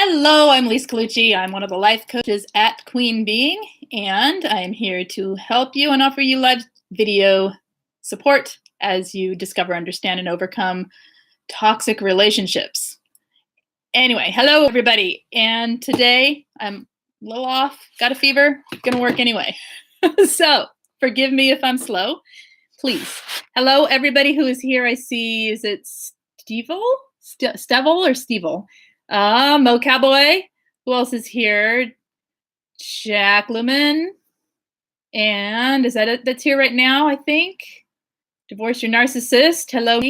Hello, I'm Lise Colucci. I'm one of the life coaches at Queen Being, and I am here to help you and offer you live video support as you discover, understand, and overcome toxic relationships. Anyway, hello, everybody. And today I'm a little off, got a fever, gonna work anyway. So forgive me if I'm slow, please. Hello, everybody who is here. I see, is it Stevel? Stevel or Stevel? Mo Cowboy. Who else is here? Jack Lumen. And is that it that's here right now, I think? Divorce Your Narcissist. Hello.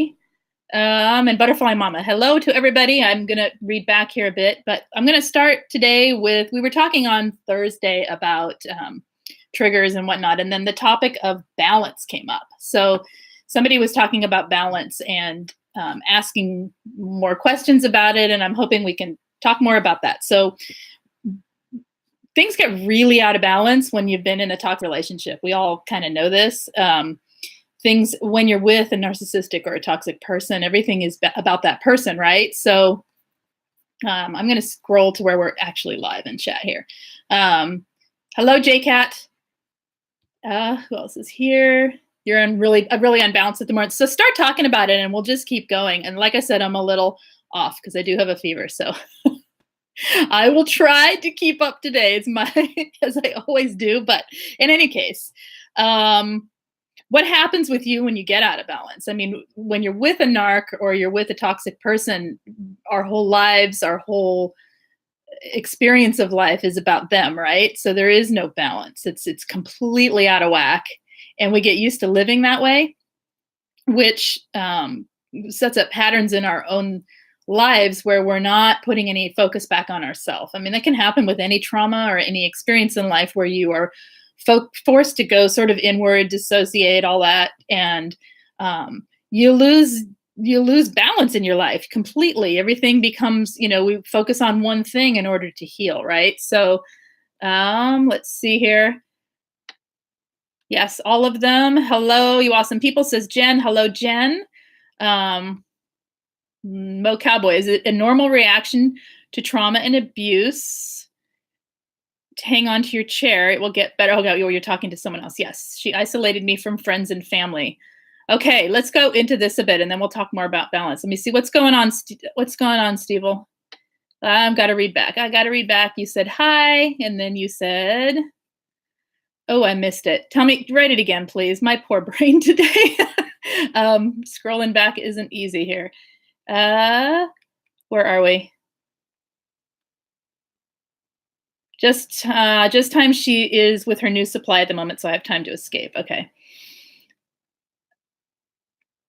And Butterfly Mama. Hello to everybody. I'm going to read back here a bit, but I'm going to start today with, we were talking on Thursday about triggers and whatnot, and then the topic of balance came up. So somebody was talking about balance and asking more questions about it, and I'm hoping we can talk more about that. So things get really out of balance when you've been in a toxic relationship. We all kind of know this. Things when you're with a narcissistic or a toxic person, everything is about that person, right? So I'm going to scroll to where we're actually live in chat here. Hello, JCat. Who else is here? You're really unbalanced at the moment. So start talking about it and we'll just keep going. And like I said, I'm a little off because I do have a fever. So I will try to keep up today. It's as I always do. But in any case, what happens with you when you get out of balance? I mean, when you're with a narc or you're with a toxic person, our whole lives, our whole experience of life is about them, right? So there is no balance. It's completely out of whack. And we get used to living that way, which sets up patterns in our own lives where we're not putting any focus back on ourselves. I mean, that can happen with any trauma or any experience in life where you are forced to go sort of inward, dissociate, all that, and you lose balance in your life completely. Everything becomes, we focus on one thing in order to heal, right? So let's see here. Yes, all of them. Hello, you awesome people, says Jen. Hello, Jen. Mo Cowboy, is it a normal reaction to trauma and abuse to hang on to your chair? It will get better. Oh, you're talking to someone else. Yes, she isolated me from friends and family. Okay, let's go into this a bit, and then we'll talk more about balance. Let me see what's going on. What's going on, Stevel? I've got to read back. I got to read back. You said hi, and then you said, oh, I missed it. Tell me, write it again, please. My poor brain today. Scrolling back isn't easy here. Where are we? Just time she is with her new supply at the moment, so I have time to escape. Okay.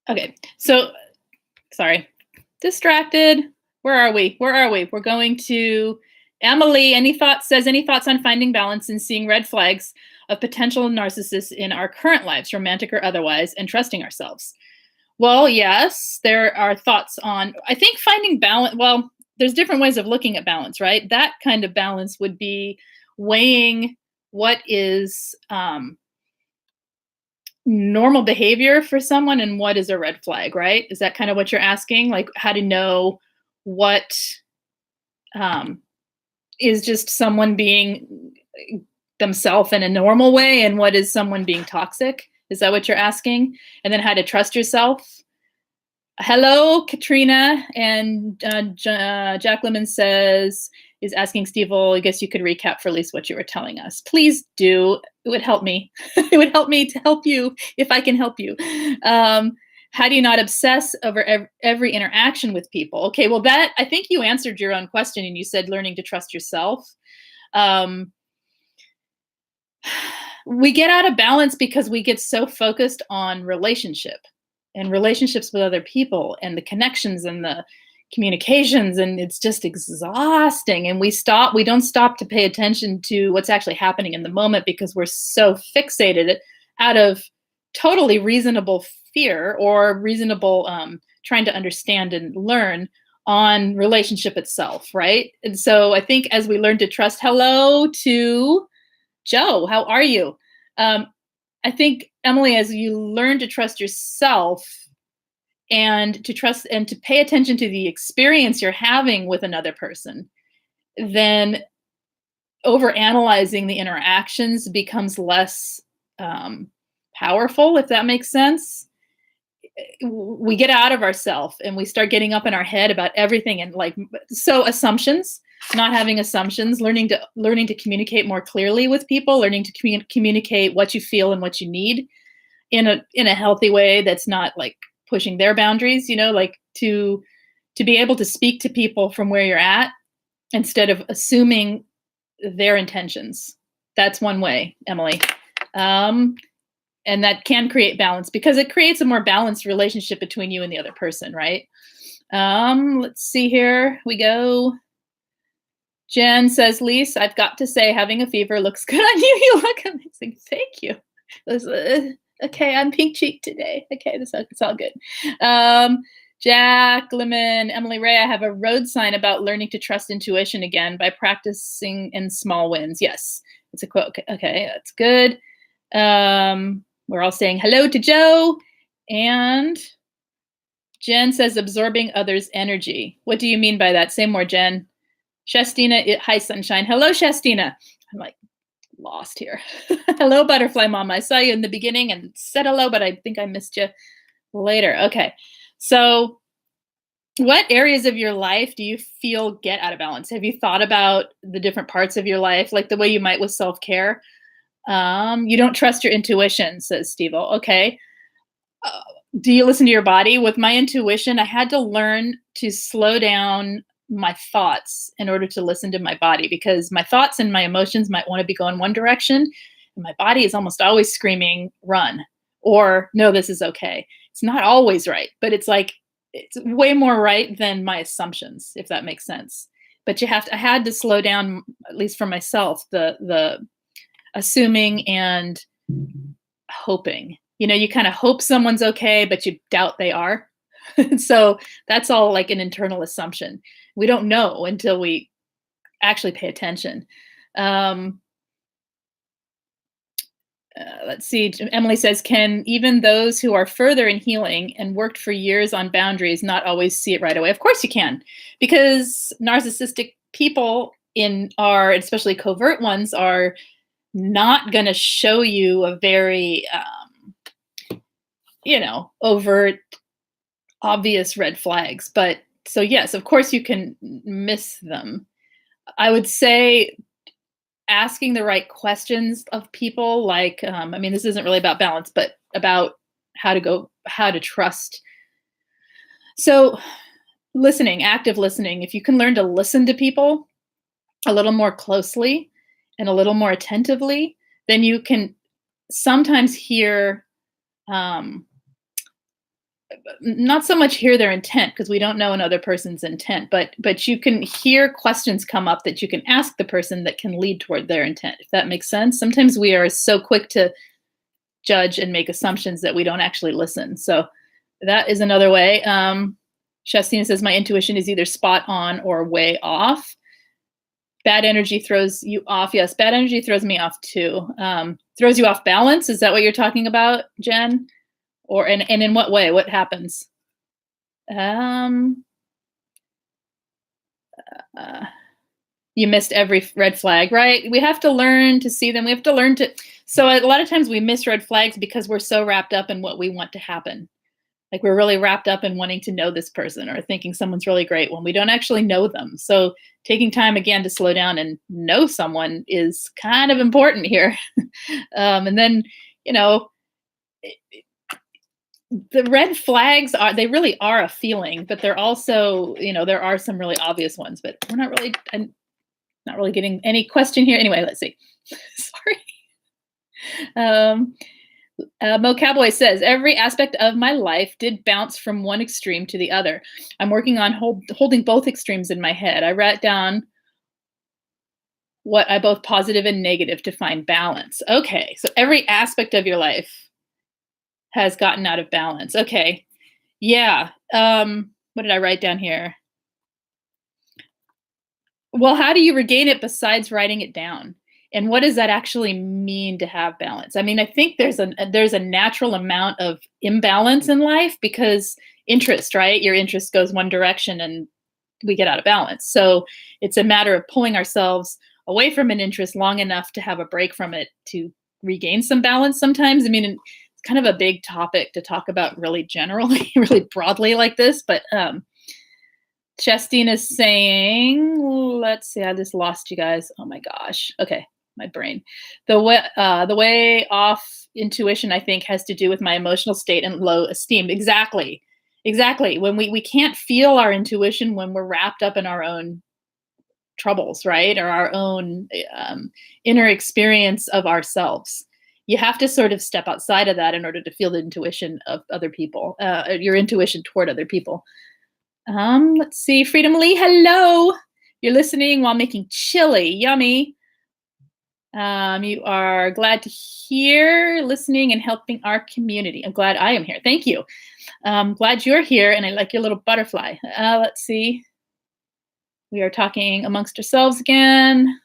Okay, so, sorry, distracted. Where are we? We're going to Emily. Any thoughts on finding balance and seeing red flags of potential narcissists in our current lives, romantic or otherwise, and trusting ourselves? Well, yes, there are thoughts on, I think, finding balance. Well, there's different ways of looking at balance, right? That kind of balance would be weighing what is normal behavior for someone and what is a red flag, right? Is that kind of what you're asking? Like how to know what is just someone being themselves in a normal way and what is someone being toxic? Is that what you're asking? And then how to trust yourself? Hello, Katrina. And Jack Lemon is asking Stevel, I guess you could recap for Lise what you were telling us. Please do. It would help me. It would help me to help you if I can help you. How do you not obsess over every interaction with people? Okay, well, that, I think you answered your own question and you said learning to trust yourself. We get out of balance because we get so focused on relationships with other people and the connections and the communications, and it's just exhausting. And we don't stop to pay attention to what's actually happening in the moment because we're so fixated out of totally reasonable fear or reasonable trying to understand and learn on relationship itself, right? And so I think as we learn to trust, hello to Joe, how are you? I think, Emily, as you learn to trust yourself and to trust and to pay attention to the experience you're having with another person, then overanalyzing the interactions becomes less powerful, if that makes sense. We get out of ourselves and we start getting up in our head about everything, and like, so assumptions, not having assumptions, learning to communicate more clearly with people, learning to communicate what you feel and what you need in a healthy way that's not like pushing their boundaries, like to be able to speak to people from where you're at instead of assuming their intentions. That's one way, Emily. And that can create balance because it creates a more balanced relationship between you and the other person, right? Let's see, here we go. Jen says, Lise, I've got to say, having a fever looks good on you. You look amazing. Thank you. Okay, I'm pink cheeked today. Okay, it's all good. Jack Lemon, Emily Ray, I have a road sign about learning to trust intuition again by practicing in small wins. Yes, it's a quote. Okay, that's good. We're all saying hello to Joe. And Jen says absorbing others' energy. What do you mean by that? Say more, Jen. Shastina, hi, sunshine. Hello, Shastina. I'm like lost here. Hello, butterfly mama. I saw you in the beginning and said hello, but I think I missed you later. Okay. So what areas of your life do you feel get out of balance? Have you thought about the different parts of your life, like the way you might with self-care? You don't trust your intuition, says Steve. Okay. Do you listen to your body? With my intuition, I had to learn to slow down my thoughts in order to listen to my body, because my thoughts and my emotions might want to be going one direction, and my body is almost always screaming, run, or no, this is okay. It's not always right, but it's way more right than my assumptions, if that makes sense. But I had to slow down, at least for myself, the assuming and hoping. You kind of hope someone's okay, but you doubt they are. So that's all like an internal assumption. We don't know until we actually pay attention. Let's see. Emily says, can even those who are further in healing and worked for years on boundaries not always see it right away? Of course you can, because narcissistic people especially covert ones, are not going to show you a very, overt, obvious red flags. But so yes, of course you can miss them. I would say asking the right questions of people, like, this isn't really about balance, but about how to trust. So listening, active listening, if you can learn to listen to people a little more closely and a little more attentively, then you can sometimes hear, not so much hear their intent, because we don't know another person's intent, but you can hear questions come up that you can ask the person that can lead toward their intent, if that makes sense. Sometimes we are so quick to judge and make assumptions that we don't actually listen. So that is another way. Shastina says, my intuition is either spot on or way off. Bad energy throws you off. Yes, bad energy throws me off too. Throws you off balance. Is that what you're talking about, Jen? And in what way? What happens? You missed every red flag, right? We have to learn to see them. We have to learn to. So a lot of times we miss red flags because we're so wrapped up in what we want to happen. Like we're really wrapped up in wanting to know this person or thinking someone's really great when we don't actually know them. So taking time again to slow down and know someone is kind of important here. And then, the red flags they really are a feeling, but they're also, there are some really obvious ones, but I'm not really getting any question here. Anyway, let's see. Sorry. Mo Cowboy says, every aspect of my life did bounce from one extreme to the other. I'm working on holding both extremes in my head. I write down what I both positive and negative to find balance. Okay, so every aspect of your life has gotten out of balance. Okay, yeah. What did I write down here? Well, how do you regain it besides writing it down? And what does that actually mean to have balance? I think there's a natural amount of imbalance in life because interest, right? Your interest goes one direction and we get out of balance. So it's a matter of pulling ourselves away from an interest long enough to have a break from it to regain some balance sometimes. I mean, it's kind of a big topic to talk about really generally, really broadly like this, but Justine is saying, let's see, I just lost you guys. Oh my gosh. Okay, my brain. The way off intuition, I think, has to do with my emotional state and low esteem. Exactly. Exactly. When we can't feel our intuition when we're wrapped up in our own troubles, right? Or our own inner experience of ourselves. You have to sort of step outside of that in order to feel the intuition of other people, your intuition toward other people. Let's see. Freedom Lee, hello. You're listening while making chili. Yummy. You are glad to hear, listening, and helping our community. I'm glad I am here. Thank you. Glad you're here, and I like your little butterfly. Let's see. We are talking amongst ourselves again.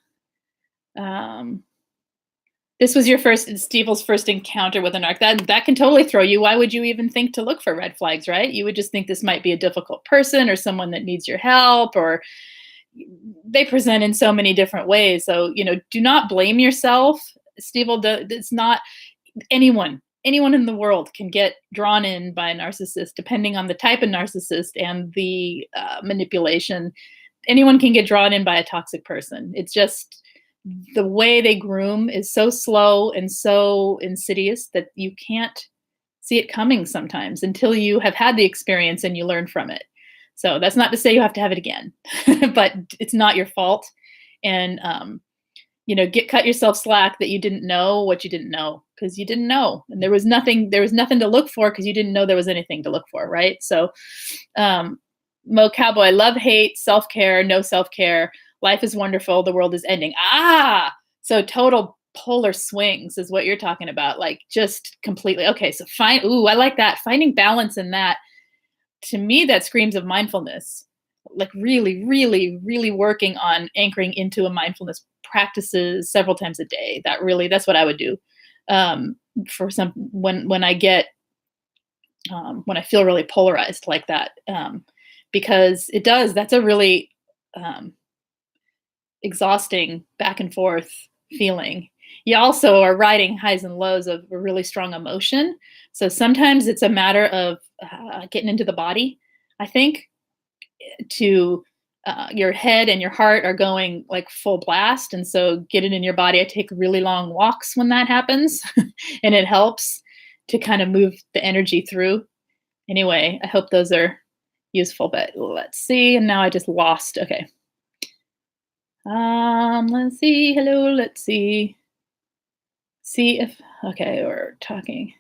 This was your Stevel's first encounter with a narc. That can totally throw you. Why would you even think to look for red flags, right? You would just think this might be a difficult person or someone that needs your help, or they present in so many different ways. So, do not blame yourself. Stevel, it's not anyone in the world can get drawn in by a narcissist, depending on the type of narcissist and the manipulation. Anyone can get drawn in by a toxic person. It's just the way they groom is so slow and so insidious that you can't see it coming sometimes until you have had the experience and you learn from it. So that's not to say you have to have it again, but it's not your fault. And, cut yourself slack that you didn't know what you didn't know, because you didn't know. And there was nothing to look for because you didn't know there was anything to look for. Right. So, Mo Cowboy, love, hate, self-care, no self-care. Life is wonderful. The world is ending. So total polar swings is what you're talking about. Like just completely. Okay. So I like that. Finding balance in that. To me, that screams of mindfulness, like really, really, really working on anchoring into a mindfulness practices several times a day. That's what I would do. For some, when I get, when I feel really polarized like that, because that's a really, exhausting back and forth feeling. You also are riding highs and lows of a really strong emotion. So sometimes it's a matter of getting into the body. I think to your head and your heart are going like full blast. And so getting in your body, I take really long walks when that happens and it helps to kind of move the energy through. Anyway, I hope those are useful, but let's see. And now I just lost. Okay. Let's see. Hello. Let's see. See if, okay, we're talking.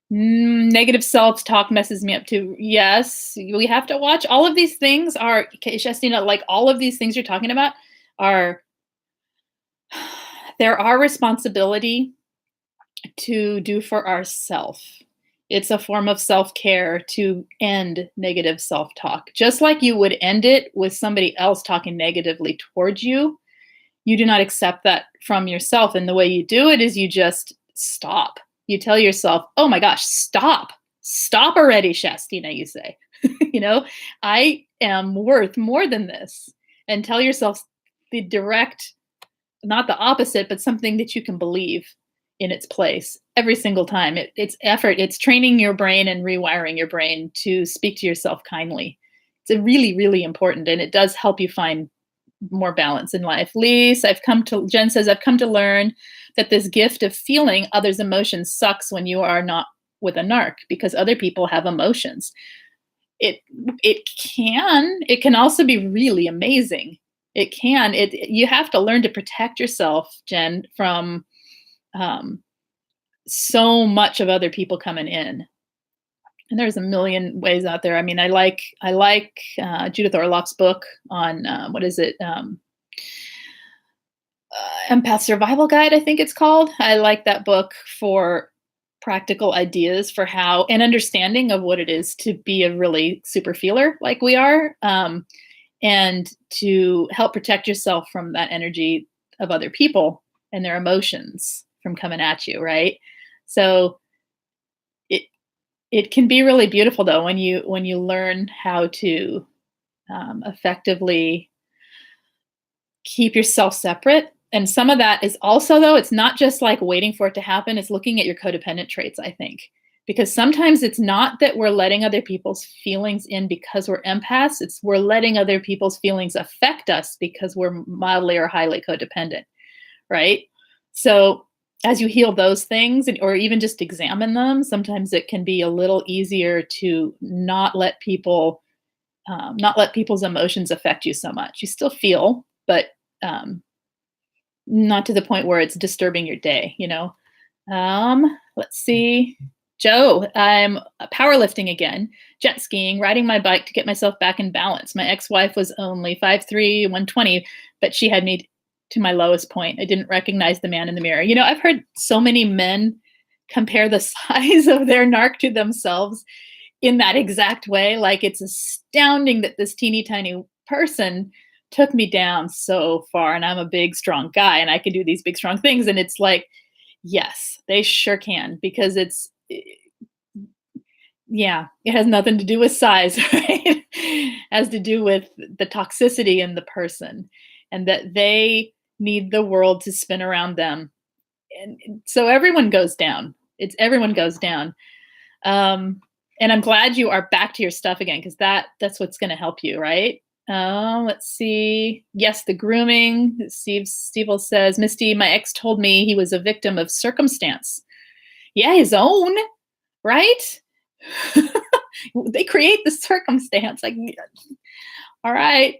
Negative self-talk messes me up too. Yes, we have to watch. All of these things are, Justina, like all of these things you're talking about they're our responsibility to do for ourselves. It's a form of self-care to end negative self-talk. Just like you would end it with somebody else talking negatively towards you, you do not accept that from yourself. And the way you do it is you just stop. You tell yourself, oh my gosh, stop already, Shastina, you say. I am worth more than this. And tell yourself the direct, not the opposite, but something that you can believe in its place every single time. It's effort. It's training your brain and rewiring your brain to speak to yourself kindly. It's a really, really important, and it does help you find more balance in life. Lise, Jen says, I've come to learn that this gift of feeling others' emotions sucks when you are not with a narc, because other people have emotions. It can also be really amazing. You have to learn to protect yourself, Jen, from so much of other people coming in. And there's a million ways out there. I mean, I like Judith Orloff's book on what is it? Empath Survival Guide, I think it's called. I like that book for practical ideas for how, and understanding of what it is to be a really super feeler like we are, and to help protect yourself from that energy of other people and their emotions from coming at you, right? So it can be really beautiful though when you learn how to effectively keep yourself separate. And some of that is also, though, it's not just like waiting for it to happen, it's looking at your codependent traits, I think. Because sometimes it's not that we're letting other people's feelings in because we're empaths, it's we're letting other people's feelings affect us because we're mildly or highly codependent, right? So as you heal those things or even just examine them, sometimes it can be a little easier to not let people's emotions affect you so much. You still feel, but um, not to the point where it's disturbing your day, you know? Let's see. Joe, I'm powerlifting again, jet skiing, riding my bike to get myself back in balance. My ex-wife was only 5'3", 120, but she had me to my lowest point. I didn't recognize the man in the mirror. You know, I've heard so many men compare the size of their narc to themselves in that exact way. Like, it's astounding that this teeny tiny person took me down so far, and I'm a big strong guy and I can do these big strong things. And it's like, yes, they sure can, because yeah, it has nothing to do with size, right? It has to do with the toxicity in the person, and that they need the world to spin around them. And so everyone goes down. Everyone goes down. Um, and I'm glad you are back to your stuff again, because that's what's going to help you, right? Let's see. Yes, the grooming. Steve says, Misty, my ex told me he was a victim of circumstance. Yeah, his own, right? They create the circumstance. Like, all right.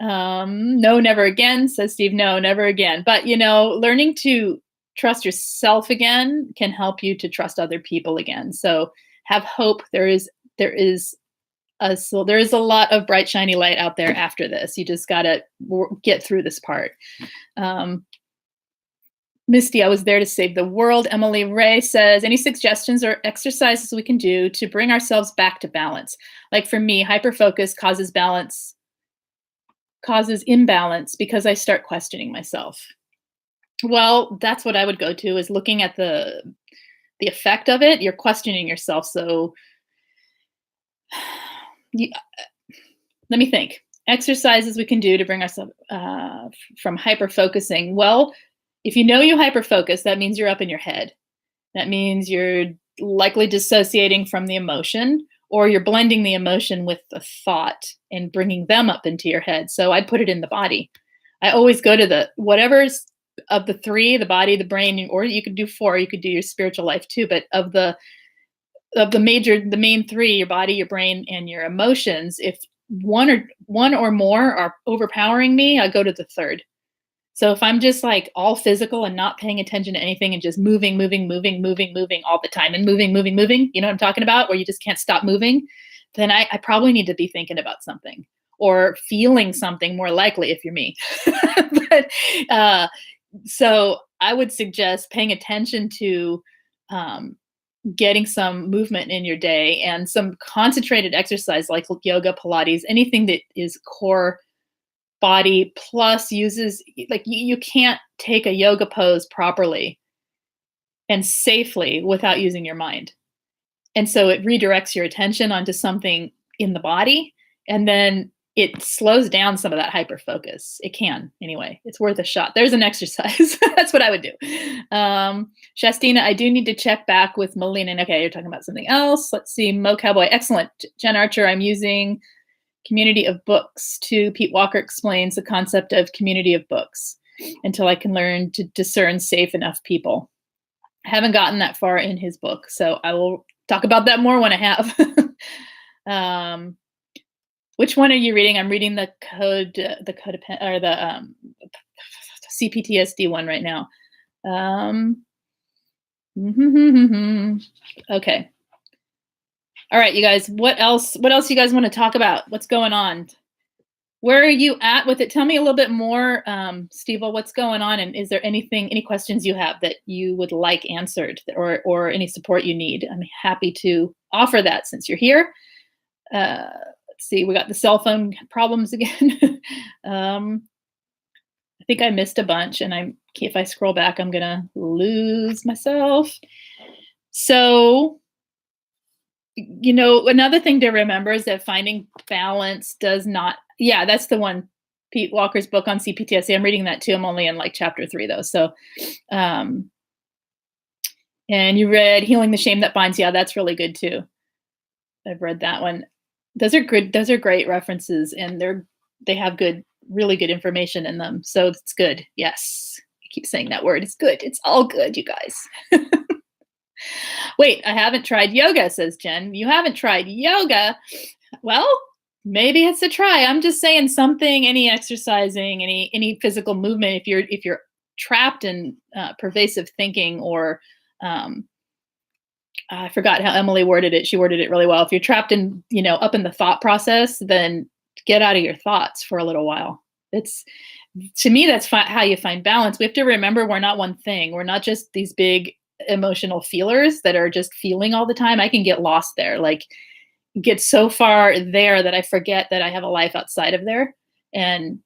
No, never again, says Steve. No, never again. But, you know, learning to trust yourself again can help you to trust other people again. So have hope. There is a lot of bright, shiny light out there after this. You just got to get through this part. Misty, I was there to save the world. Emily Ray says, any suggestions or exercises we can do to bring ourselves back to balance? Like for me, hyperfocus causes imbalance because I start questioning myself. Well, that's what I would go to, is looking at the effect of it. You're questioning yourself. So let me think. Exercises we can do to bring ourselves from hyper-focusing. Well, if you know you hyper-focus, that means you're up in your head. That means you're likely dissociating from the emotion, or you're blending the emotion with the thought and bringing them up into your head. So I put it in the body. I always go to the whatever's of the three, the body, the brain, or you could do four. You could do your spiritual life too. But of the main three, your body, your brain, and your emotions, if one or more are overpowering me, I go to the third. So if I'm just like all physical and not paying attention to anything and just moving all the time and moving, you know what I'm talking about? Where you just can't stop moving, then I probably need to be thinking about something or feeling something, more likely, if you're me. But so I would suggest paying attention to getting some movement in your day and some concentrated exercise like yoga, Pilates, anything that is core body plus uses, like you can't take a yoga pose properly and safely without using your mind. And so it redirects your attention onto something in the body, and then it slows down some of that hyper focus. It can, anyway. It's worth a shot. There's an exercise. That's what I would do. Shastina, I do need to check back with Melina. Okay, you're talking about something else. Let's see. Mo Cowboy, excellent. Jen Archer, I'm using Community of Books to Pete Walker explains the concept of community of books until I can learn to discern safe enough people. I haven't gotten that far in his book, so I will talk about that more when I have. Which one are you reading? I'm reading the CPTSD one right now. Okay. All right, you guys. What else you guys want to talk about? What's going on? Where are you at with it? Tell me a little bit more, Steve. What's going on, and is there any questions you have that you would like answered, or any support you need? I'm happy to offer that since you're here. Let's see, we got the cell phone problems again. I think I missed a bunch, and if I scroll back, I'm gonna lose myself. So Another thing to remember is that finding balance does not, yeah, that's the one, Pete Walker's book on CPTSD. I'm reading that too. I'm only in like chapter 3 though. So, um, and you read Healing the Shame That Binds. Yeah, that's really good too. I've read that one. Those are good. Those are great references, and they have really good information in them. So it's good. Yes. I keep saying that word. It's good. It's all good, you guys. Wait, I haven't tried yoga, says Jen. You haven't tried yoga? Well, maybe it's a try. I'm just saying something, any exercising, any physical movement. If you're trapped in pervasive thinking, or I forgot how Emily worded it. She worded it really well. If you're trapped in, up in the thought process, then get out of your thoughts for a little while. It's, to me, that's how you find balance. We have to remember we're not one thing. We're not just these big emotional feelers that are just feeling all the time. I can get lost there, like get so far there that I forget that I have a life outside of there. And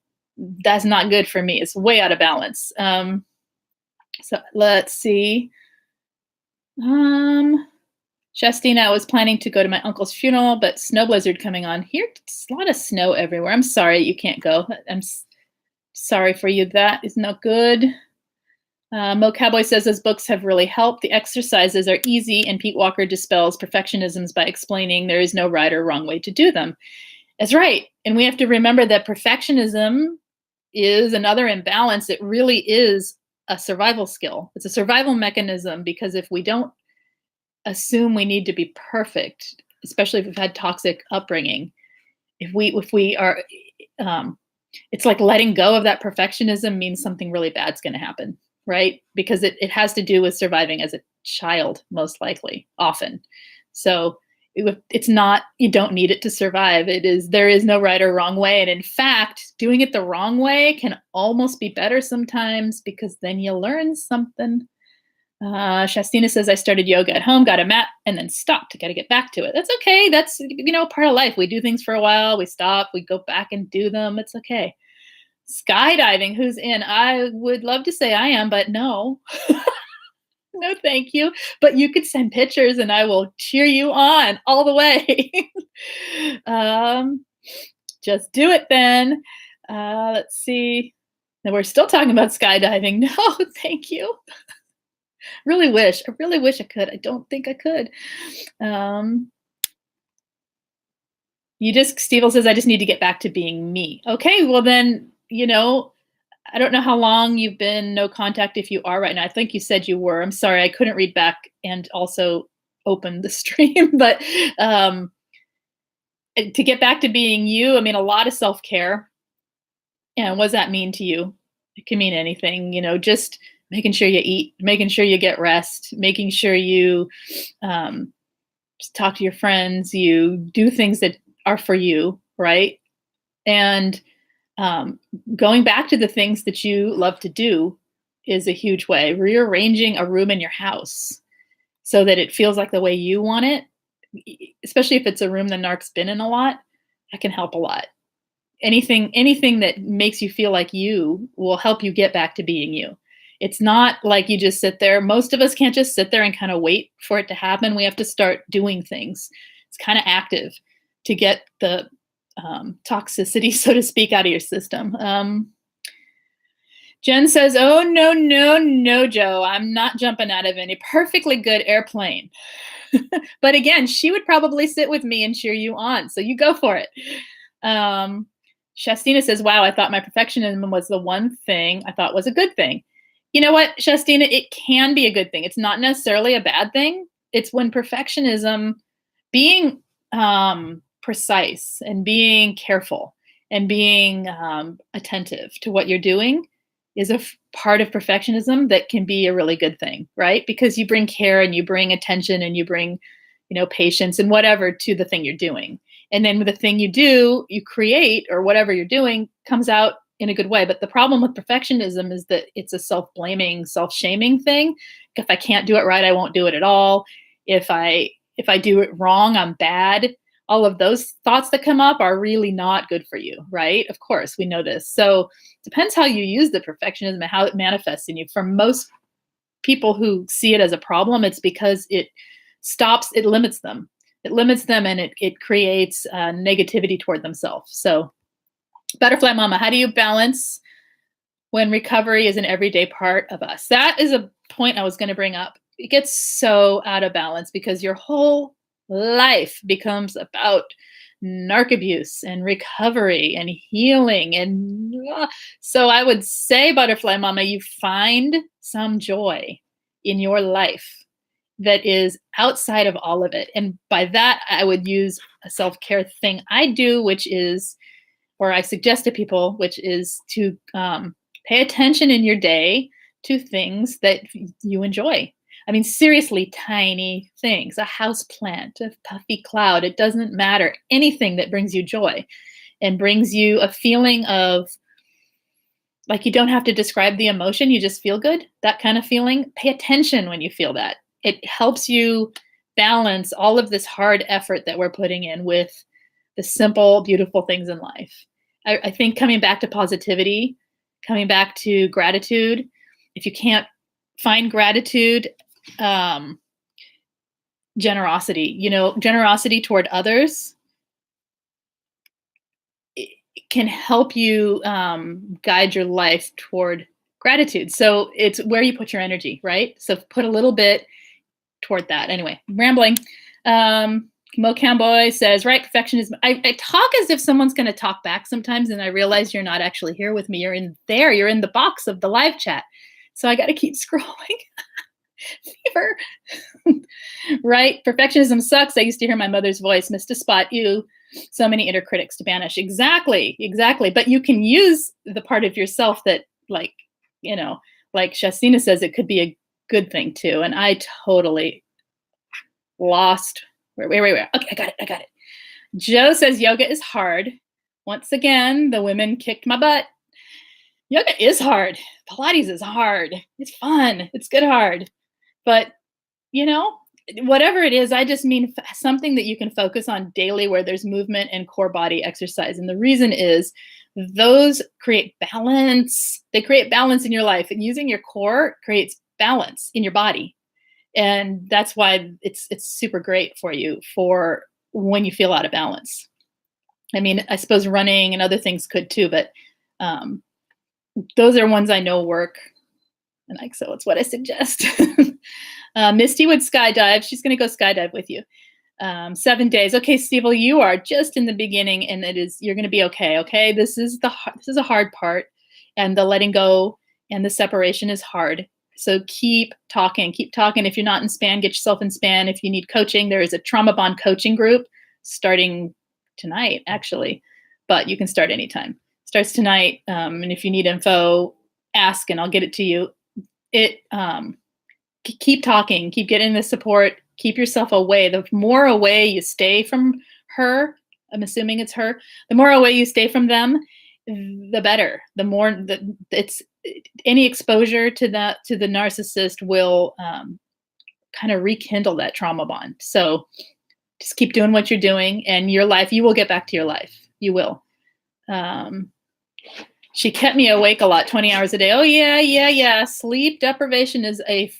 that's not good for me. It's way out of balance. So let's see. Shastina, I was planning to go to my uncle's funeral, but snow blizzard coming on here. It's a lot of snow everywhere. I'm sorry you can't go. I'm sorry for you. That is not good. Mo Cowboy says his books have really helped. The exercises are easy, and Pete Walker dispels perfectionisms by explaining there is no right or wrong way to do them. That's right. And we have to remember that perfectionism is another imbalance. It really is a survival skill. It's a survival mechanism, because if we don't assume we need to be perfect, especially if we've had toxic upbringing, if we are, it's like letting go of that perfectionism means something really bad's going to happen, right? Because it has to do with surviving as a child, most likely, often. So it's not, you don't need it to survive. There is no right or wrong way. And in fact, doing it the wrong way can almost be better sometimes, because then you learn something. Shastina says, I started yoga at home, got a mat, and then stopped. I got to get back to it. That's okay. That's, part of life. We do things for a while, we stop, we go back and do them. It's okay. Skydiving, who's in? I would love to say I am, but no. No, thank you. But you could send pictures and I will cheer you on all the way. Just do it then. Let's see. And we're still talking about skydiving. No, thank you. I really wish I could. I don't think I could. Steve says, I just need to get back to being me. Okay, well then, I don't know how long you've been no contact, if you are right now. I think you said you were. I'm sorry, I couldn't read back and also open the stream. But to get back to being you, a lot of self-care. And what does that mean to you? It can mean anything, just making sure you eat, making sure you get rest, making sure you just talk to your friends, you do things that are for you, right? And going back to the things that you love to do is a huge way. Rearranging a room in your house so that it feels like the way you want it, especially if it's a room that Narc's been in a lot, that can help a lot. Anything that makes you feel like you will help you get back to being you. It's not like you just sit there. Most of us can't just sit there and kind of wait for it to happen. We have to start doing things. It's kind of active to get the toxicity, so to speak, out of your system. Jen says, oh, no, Joe. I'm not jumping out of any perfectly good airplane. But again, she would probably sit with me and cheer you on. So you go for it. Shastina says, wow, I thought my perfectionism was the one thing I thought was a good thing. You know what, Shastina, it can be a good thing. It's not necessarily a bad thing. It's when perfectionism, being precise and being careful and being attentive to what you're doing is a part of perfectionism that can be a really good thing, right? Because you bring care and you bring attention and you bring, patience and whatever to the thing you're doing. And then with the thing you do, you create, or whatever you're doing comes out in a good way. But the problem with perfectionism is that it's a self-blaming, self-shaming thing. If I can't do it right, I won't do it at all. If I do it wrong, I'm bad. All of those thoughts that come up are really not good for you, right? Of course, we know this. So it depends how you use the perfectionism and how it manifests in you. For most people who see it as a problem, it's because it limits them. It limits them, and it creates negativity toward themselves. So, Butterfly Mama, how do you balance when recovery is an everyday part of us? That is a point I was going to bring up. It gets so out of balance because your whole life becomes about narc abuse and recovery and healing. And so I would say, Butterfly Mama, you find some joy in your life that is outside of all of it. And by that, I would use a self-care thing I do, which is, or I suggest to people, which is to pay attention in your day to things that you enjoy. I mean, seriously, tiny things, a house plant, a puffy cloud, it doesn't matter. Anything that brings you joy and brings you a feeling of, like, you don't have to describe the emotion, you just feel good, that kind of feeling. Pay attention when you feel that. It helps you balance all of this hard effort that we're putting in with the simple, beautiful things in life. I think coming back to positivity, coming back to gratitude, if you can't find gratitude, generosity, generosity toward others, it can help you guide your life toward gratitude. So it's where you put your energy, right? So put a little bit toward that. Anyway, I'm rambling. Mocam Boy says, right, perfectionism. I talk as if someone's going to talk back sometimes, and I realize you're not actually here with me. You're in there. You're in the box of the live chat. So I got to keep scrolling. Fever. Right? Perfectionism sucks. I used to hear my mother's voice, missed a spot, you. So many inner critics to banish. Exactly. But you can use the part of yourself that, like Shastina says, it could be a good thing too. And I totally lost. Wait. Okay, I got it. Joe says yoga is hard. Once again, the women kicked my butt. Yoga is hard. Pilates is hard. It's fun. It's good hard. But, whatever it is, I just mean something that you can focus on daily where there's movement and core body exercise. And the reason is those create balance. They create balance in your life. And using your core creates balance in your body. And that's why it's super great for you for when you feel out of balance. I mean, I suppose running and other things could too, but those are ones I know work. And so it's what I suggest. Misty would skydive. She's going to go skydive with you. 7 days. Okay, Steve, well, you are just in the beginning, and you're going to be okay. Okay, this is a hard part, and the letting go and the separation is hard. So keep talking. If you're not in SPAN, get yourself in SPAN. If you need coaching, there is a trauma bond coaching group starting tonight, actually, but you can start anytime. Starts tonight. And if you need info, ask and I'll get it to you. Keep talking, keep getting the support, keep yourself away. The more away you stay from her, I'm assuming it's her, the more away you stay from them, the better. The more it's any exposure to the narcissist will kind of rekindle that trauma bond. So just keep doing what you're doing, and your life, you will get back to your life. You will. She kept me awake a lot, 20 hours a day. Oh, yeah. Sleep deprivation is a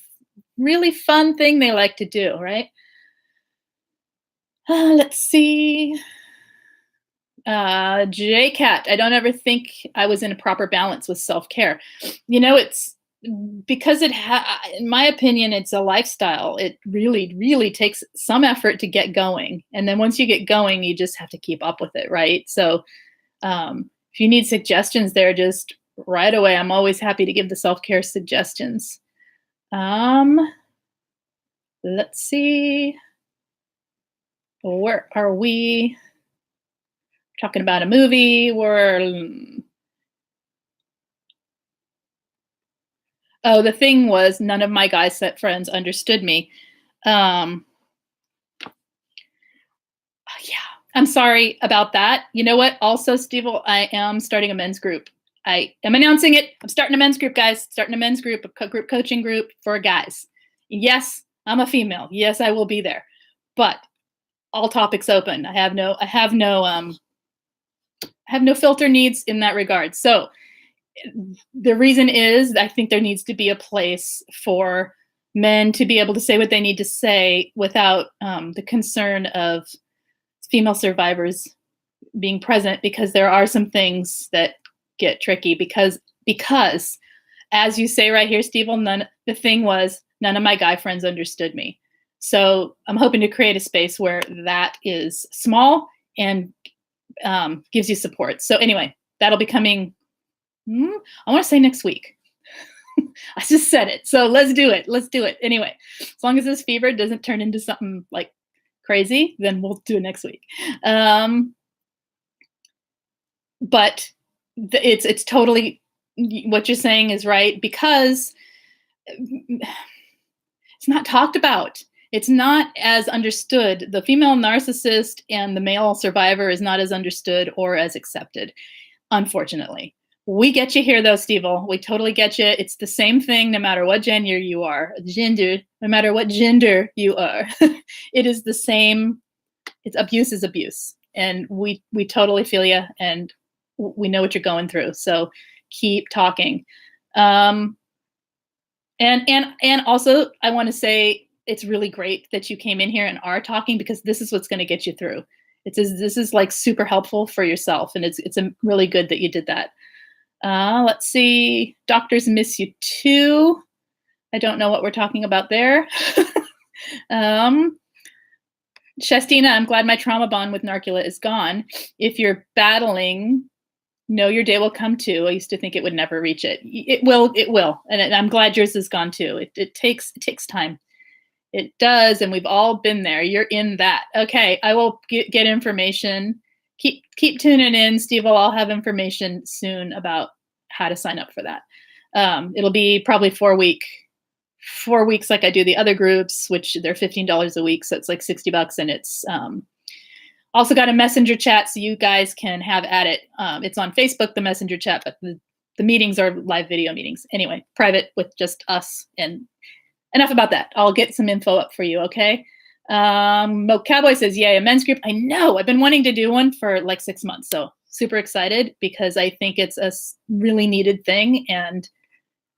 really fun thing they like to do, right? Let's see. JCat, I don't ever think I was in a proper balance with self-care. It's because in my opinion, it's a lifestyle. It really, really takes some effort to get going. And then once you get going, you just have to keep up with it, right? So if you need suggestions there, just right away. I'm always happy to give the self-care suggestions. Let's see. Where are we? Talking about a movie. The thing was, none of my guy set friends understood me. Yeah, I'm sorry about that. You know what? Also, Steve, I am starting a men's group. I am announcing it. I'm starting a men's group, guys. Starting a men's group, a group coaching group for guys. Yes, I'm a female. Yes, I will be there. But all topics open. I have no filter needs in that regard. So the reason is I think there needs to be a place for men to be able to say what they need to say without the concern of female survivors being present, because there are some things that get tricky because as you say right here, Steve, the thing was none of my guy friends understood me. So I'm hoping to create a space where that is small and gives you support. So anyway, that'll be coming, I want to say next week. I just said it. So let's do it. Let's do it. Anyway, as long as this fever doesn't turn into something like crazy, then we'll do it next week. But it's totally, what you're saying is right, because it's not talked about. It's not as understood. The female narcissist and the male survivor is not as understood or as accepted, unfortunately. We get you here, though, Steve. We totally get you. It's the same thing no matter what gender you are. No matter what gender you are. It is the same. It's abuse is abuse. And we totally feel you, and we know what you're going through. So keep talking. And also, I want to say it's really great that you came in here and are talking, because this is what's going to get you through. This is like super helpful for yourself, and it's really good that you did that. Let's see. Doctors miss you too. I don't know what we're talking about there. Shastina, I'm glad my trauma bond with Narcula is gone. If you're battling, know your day will come too. I used to think it would never reach it. It will. And I'm glad yours is gone too. It takes time. It does. And we've all been there. You're in that. Okay. I will get information. Keep tuning in, Steve. I'll have information soon about how to sign up for that. It'll be probably 4 weeks like I do the other groups, which they're $15 a week. So it's like $60, and it's also got a messenger chat, so you guys can have at it. It's on Facebook, the messenger chat, but the meetings are live video meetings. Anyway, private with just us, and enough about that. I'll get some info up for you, okay? Mo Cowboy says, yay, a men's group. I know, I've been wanting to do one for like 6 months. So super excited, because I think it's a really needed thing. And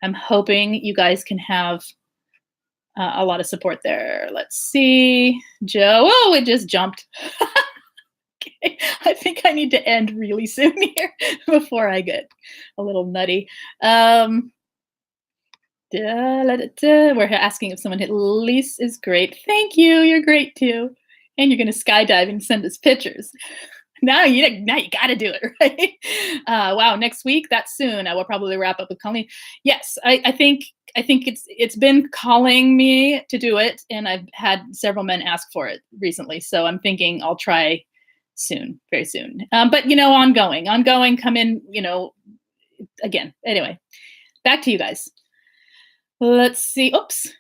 I'm hoping you guys can have a lot of support there. Let's see. Joe, oh, it just jumped. Okay. I think I need to end really soon here before I get a little nutty. We're asking if someone hit Lise is great. Thank you. You're great too. And you're going to skydive and send us pictures. Now you got to do it, right? Wow. Next week, that's soon. I will probably wrap up with Colleen. Yes, I think it's been calling me to do it, and I've had several men ask for it recently. So I'm thinking I'll try soon, very soon. But ongoing, come in, again. Anyway, back to you guys. Let's see. Oops.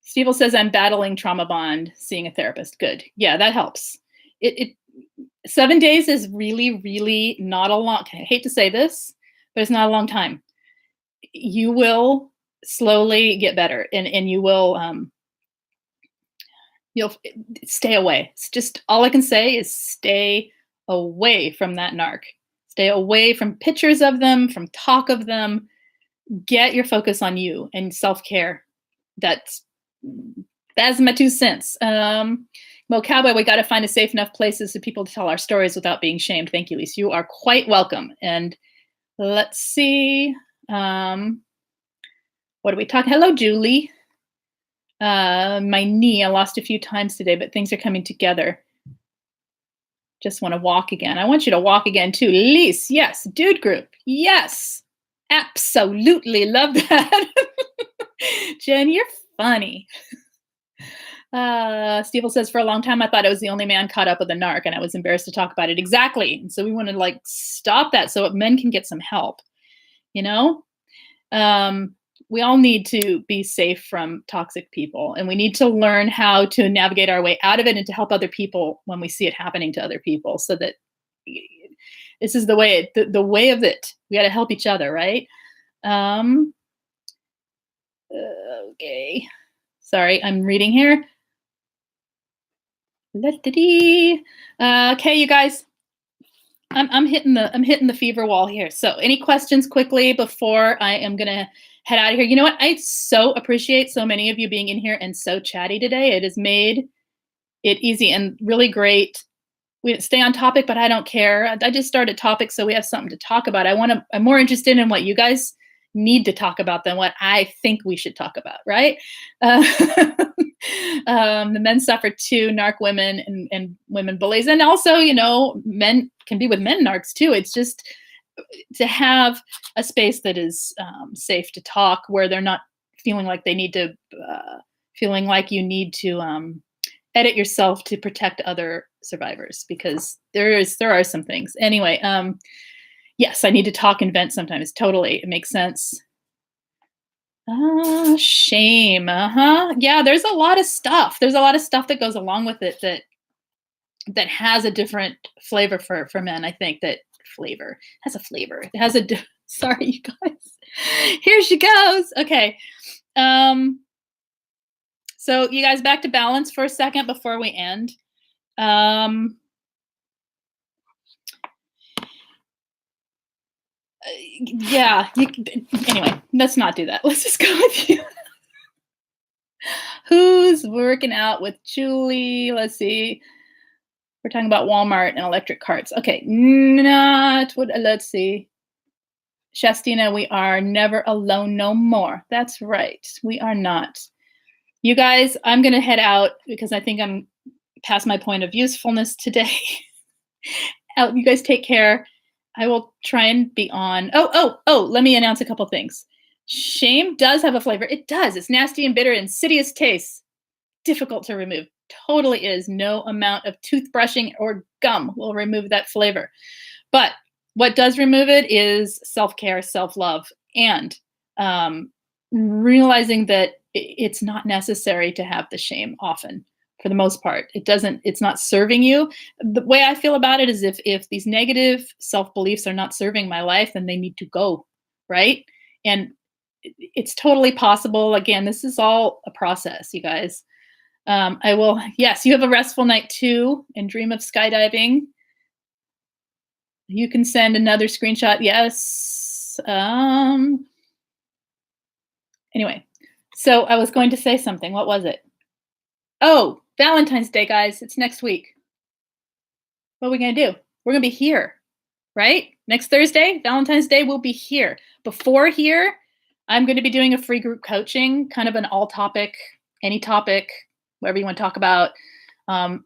Steve says, I'm battling trauma bond, seeing a therapist. Good. Yeah, that helps. 7 days is really, really not a long, I hate to say this, but it's not a long time. You will slowly get better, and you will, you'll stay away. It's just, all I can say is stay away from that narc. Stay away from pictures of them, from talk of them. Get your focus on you and self-care. That's my 2 cents. Mo Cowboy, we got to find a safe enough places for people to tell our stories without being shamed. Thank you, Lise. You are quite welcome. And let's see. What are we talking? Hello, Julie. My knee, I lost a few times today, but things are coming together. Just want to walk again. I want you to walk again too. Lise, yes. Dude group, yes. Absolutely love that. Jen, you're funny. Steve says, for a long time, I thought I was the only man caught up with a narc, and I was embarrassed to talk about it. Exactly. And so we want to stop that so men can get some help. We all need to be safe from toxic people, and we need to learn how to navigate our way out of it and to help other people when we see it happening to other people, so that this is the way, the way of it. We got to help each other, right? Okay. Sorry, I'm reading here. Okay, you guys. I'm hitting the fever wall here. So any questions quickly before I am gonna head out of here. You know what? I so appreciate so many of you being in here and so chatty today. It has made it easy and really great. We didn't stay on topic, but I don't care. I just started topics so we have something to talk about. I'm more interested in what you guys need to talk about than what I think we should talk about, right? Uh, the men suffer too, narc women and women bullies. And also, men can be with men narcs too. It's just to have a space that is safe to talk, where they're not feeling like they need to, feeling like you need to edit yourself to protect other survivors, because there are some things. Anyway, yes, I need to talk and vent sometimes. Totally, it makes sense. Shame. Yeah, there's a lot of stuff. There's a lot of stuff that goes along with it that has a different flavor for men. I think that flavor has a flavor. It has a. Sorry, you guys. Here she goes. Okay. So you guys, back to balance for a second before we end. Yeah. Anyway, let's not do that. Let's just go with you. Who's working out with Julie? Let's see. We're talking about Walmart and electric carts. Okay, not what. Let's see. Shastina, we are never alone no more. That's right. We are not. You guys, I'm going to head out because I think I'm past my point of usefulness today. You guys take care. I will try and be on. Oh, let me announce a couple things. Shame does have a flavor. It does. It's nasty and bitter, insidious taste. Difficult to remove. Totally is. No amount of toothbrushing or gum will remove that flavor. But what does remove it is self-care, self-love, and realizing that it's not necessary to have the shame often. For the most part, it's not serving you. The way I feel about it is if these negative self-beliefs are not serving my life, then they need to go, right? And it's totally possible. Again, this is all a process, you guys. Yes, you have a restful night too, and dream of skydiving. You can send another screenshot. Yes. Anyway, so I was going to say something. What was it? Oh, Valentine's Day, guys. It's next week. What are we going to do? We're going to be here, right? Next Thursday, Valentine's Day, we'll be here. Before here, I'm going to be doing a free group coaching, kind of an all topic, any topic, whatever you want to talk about. I'm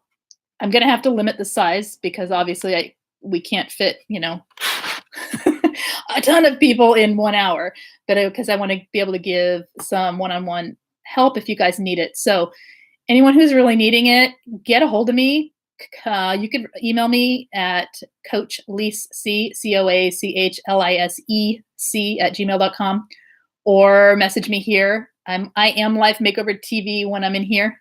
going to have to limit the size because obviously we can't fit, a ton of people in 1 hour, but because I want to be able to give some one-on-one help if you guys need it. So anyone who's really needing it, get a hold of me. You can email me at coachlise, COACHLISEC @gmail.com, or message me here. I am Life Makeover TV when I'm in here.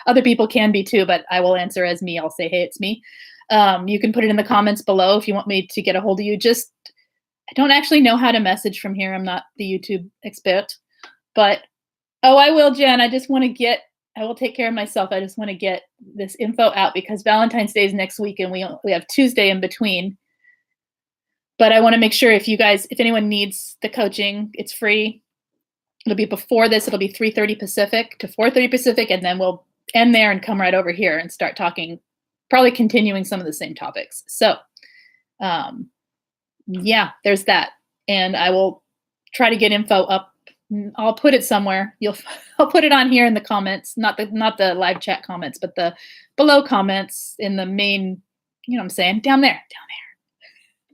Other people can be too, but I will answer as me. I'll say, hey, it's me. You can put it in the comments below if you want me to get a hold of you. I don't actually know how to message from here. I'm not the YouTube expert, but I will, Jen. I will take care of myself. I just want to get this info out because Valentine's Day is next week and we have Tuesday in between. But I want to make sure if anyone needs the coaching, it's free. It'll be before this. It'll be 3:30 Pacific to 4:30 Pacific, and then we'll end there and come right over here and start talking, probably continuing some of the same topics. So, yeah, there's that. And I will try to get info up. I'll put it somewhere. I'll put it on here in the comments, not the live chat comments, but the below comments in the main, you know what I'm saying? Down there.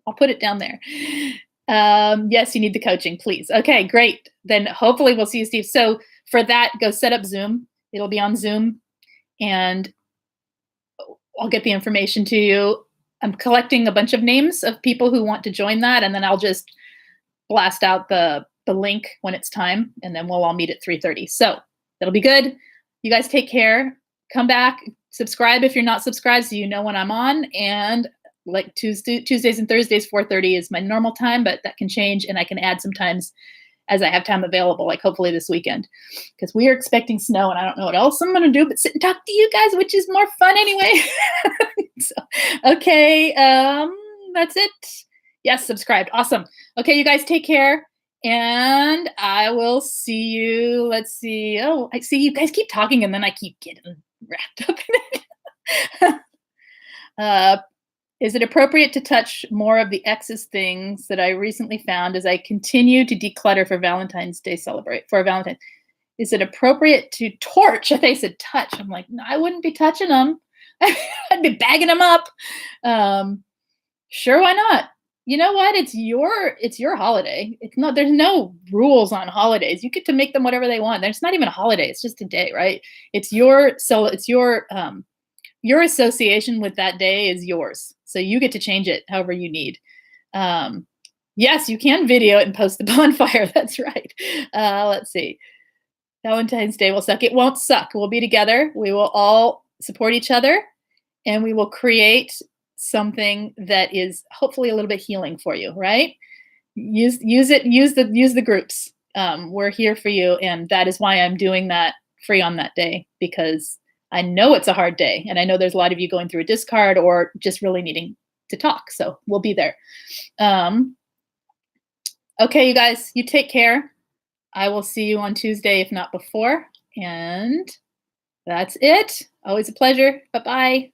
I'll put it down there. Yes, you need the coaching, please. Okay, great. Then hopefully we'll see you, Steve. So for that, go set up Zoom. It'll be on Zoom and I'll get the information to you. I'm collecting a bunch of names of people who want to join that, and then I'll just blast out the link when it's time, and then we'll all meet at 3:30. So that'll be good. You guys take care. Come back, subscribe if you're not subscribed so you know when I'm on. And like Tuesdays and Thursdays, 4:30 is my normal time, but that can change, and I can add sometimes as I have time available, like hopefully this weekend, because we are expecting snow and I don't know what else I'm going to do but sit and talk to you guys, which is more fun anyway. So, okay, that's it. Yes, subscribed. Awesome. Okay, you guys take care. And I will see you. Let's see. Oh, I see you guys keep talking, and then I keep getting wrapped up in it. uh, is it appropriate to touch more of the ex's things that I recently found as I continue to declutter for Valentine's Day celebrate for Valentine's? Is it appropriate to torch? If they said touch, I'm like, no, I wouldn't be touching them. I'd be bagging them up. Um, sure, why not? You know what? It's your holiday. It's not there's no rules on holidays. You get to make them whatever they want. There's not even a holiday. It's just a day, right? It's your association with that day is yours. So you get to change it however you need. Um, yes, you can video it and post the bonfire. That's right. Let's see. Valentine's Day will suck. It won't suck. We'll be together. We will all support each other, and we will create something that is hopefully a little bit healing for you, right? Use it, use the groups. We're here for you, and that is why I'm doing that free on that day, because I know it's a hard day, and I know there's a lot of you going through a discard or just really needing to talk. So we'll be there. Okay, you guys, you take care. I will see you on Tuesday, if not before. And that's it. Always a pleasure. Bye-bye.